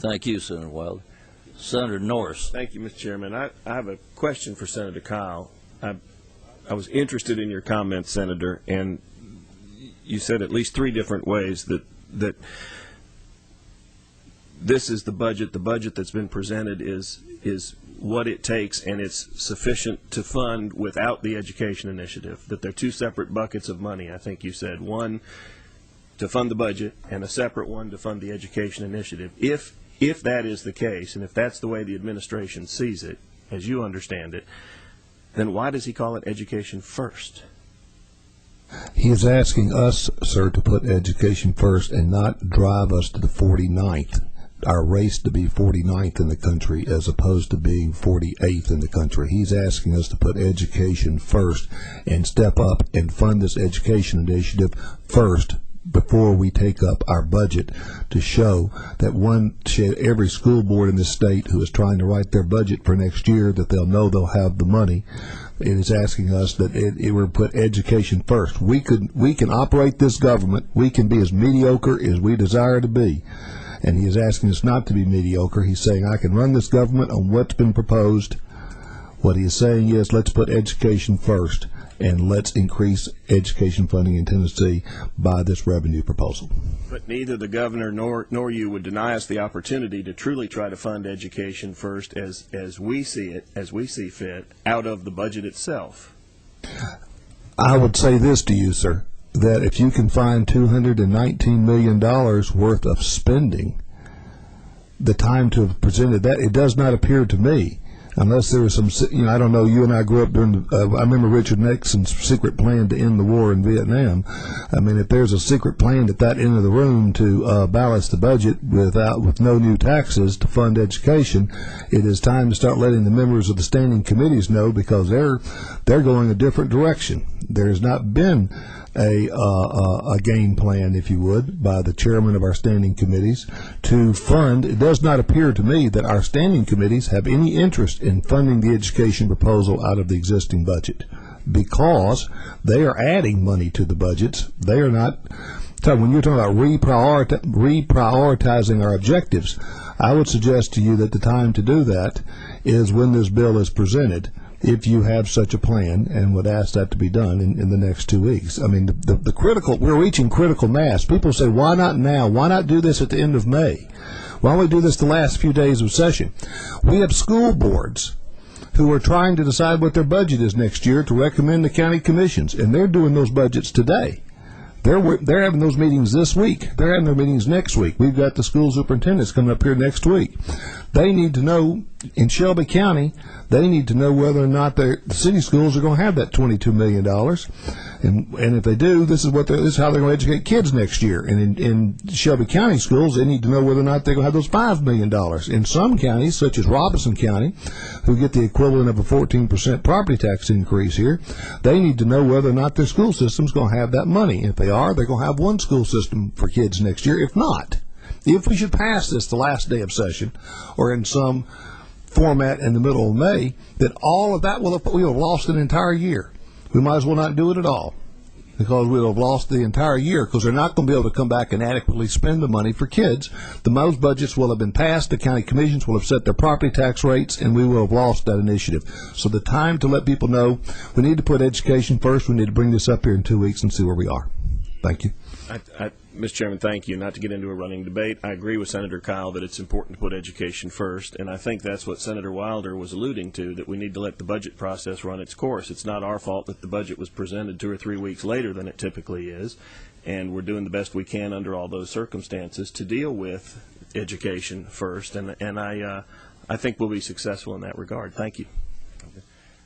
Thank you, Senator Wilder. Senator Norris. Thank you, Mr. Chairman. I have a question for Senator Kyle. I was interested in your comments, Senator, and you said at least three different ways that this is the budget. The budget that's been presented is what it takes, and it's sufficient to fund without the education initiative, that they're two separate buckets of money. I think you said one to fund the budget and a separate one to fund the education initiative. If that is the case, and if that's the way the administration sees it, as you understand it, then why does he call it education first? He is asking us, sir, to put education first and not drive us to the 49th, our race to be 49th in the country as opposed to being 48th in the country. He's asking us to put education first and step up and fund this education initiative first before we take up our budget, to show that every school board in the state who is trying to write their budget for next year, that they'll know they'll have the money. It is asking us that it would put education first. We can operate this government. We can be as mediocre as we desire to be. And he is asking us not to be mediocre. He's saying, I can run this government on what's been proposed. What he is saying is, let's put education first, and let's increase education funding in Tennessee by this revenue proposal. But neither the governor nor you would deny us the opportunity to truly try to fund education first as we see it, as we see fit, out of the budget itself. I would say this to you, sir, that if you can find $219 million worth of spending, the time to have presented that, it does not appear to me, unless there was some, I don't know, you and I grew up during, I remember Richard Nixon's secret plan to end the war in Vietnam. I mean, if there's a secret plan at that end of the room to balance the budget with no new taxes to fund education, it is time to start letting the members of the standing committees know, because they're going a different direction. There's not been a game plan, if you would, by the chairman of our standing committees to fund. It does not appear to me that our standing committees have any interest in funding the education proposal out of the existing budget, because they are adding money to the budgets. They are not. So when you're talking about reprioritizing our objectives, I would suggest to you that the time to do that is when this bill is presented, if you have such a plan, and would ask that to be done in the next 2 weeks. I mean, we're reaching critical mass. People say, why not now? Why not do this at the end of May? Why don't we do this the last few days of session? We have school boards who are trying to decide what their budget is next year to recommend to county commissions, and they're doing those budgets today. They're having those meetings this week. They're having their meetings next week. We've got the school superintendents coming up here next week. They need to know, in Shelby County, they need to know whether or not the city schools are going to have that $22 million. And if they do, this is how they're going to educate kids next year. And in Shelby County schools, they need to know whether or not they're going to have those $5 million. In some counties, such as Robeson County, who get the equivalent of a 14% property tax increase here, they need to know whether or not their school system is going to have that money. If they are, they're going to have one school system for kids next year. If not, if we should pass this the last day of session, or in some format in the middle of May, then all of that we will have lost an entire year. We might as well not do it at all, because we'll have lost the entire year, because they're not going to be able to come back and adequately spend the money for kids. Most budgets will have been passed, the county commissions will have set their property tax rates, and we will have lost that initiative. So the time to let people know we need to put education first, we need to bring this up here in 2 weeks and see where we are. Thank you. Mr. Chairman, thank you. Not to get into a running debate, I agree with Senator Kyle that it's important to put education first, and I think that's what Senator Wilder was alluding to, that we need to let the budget process run its course. It's not our fault that the budget was presented 2 or 3 weeks later than it typically is, and we're doing the best we can under all those circumstances to deal with education first, and I think we'll be successful in that regard. Thank you.